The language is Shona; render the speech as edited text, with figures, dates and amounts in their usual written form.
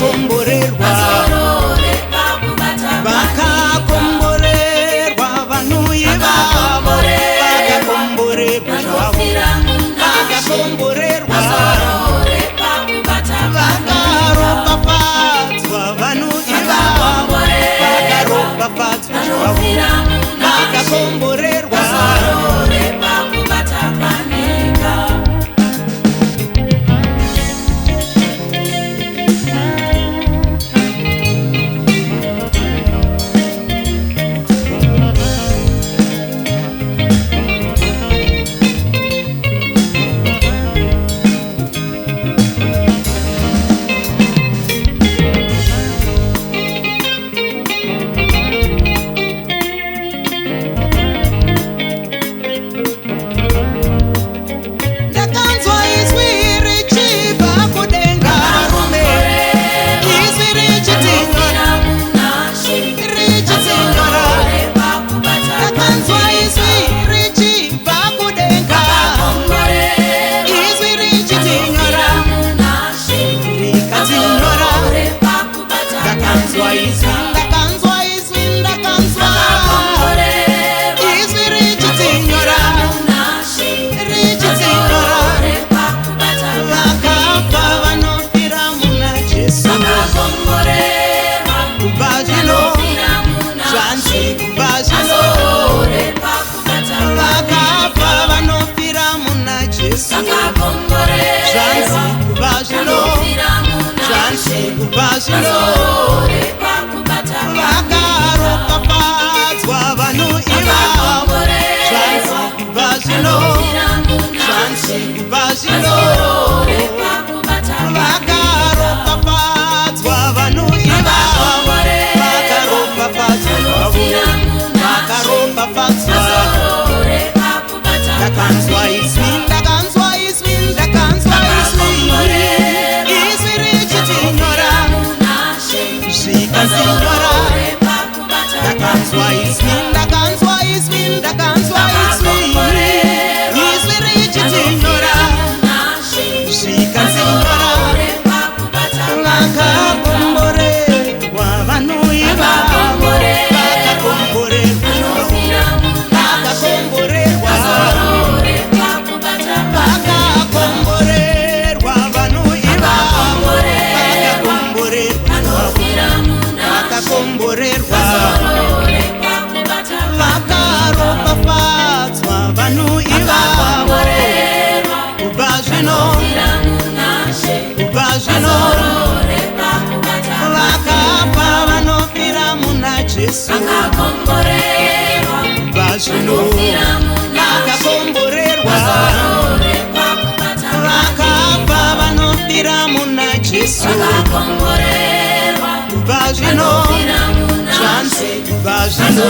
vakakomborerwa vakakomborerwa vanhu ivavo vakakomborerwa zvavo vakakomborerwa vakaropafadzwa vanhu ivavo vakaropafadzwa zvavo vakakomborerwa vakaropafadzwa vanhu ivavo vakaropafadzwa vanhu ivavo vakaropafadzwa ndakanzwa izwi ndakanzwa izwi ndakanzwa izwi izwi richitinyora zvikandinyora ndakanzwa izwi ndakanzwa izwi ndakanzwa izwi izwi richitinyora zvikandinyora vakakomborerwa vanhu ivavo vakakomborerwa vakakomborerwa vanhu ivavo vakakomborerwa vakaropafadzwa vanhu ivavo kubva zvino vakapa vanofira muna Jesu kubva zvino vakakomborerwa vakapa vanofira muna Jesu kubva zvino zvanzi kubva zvino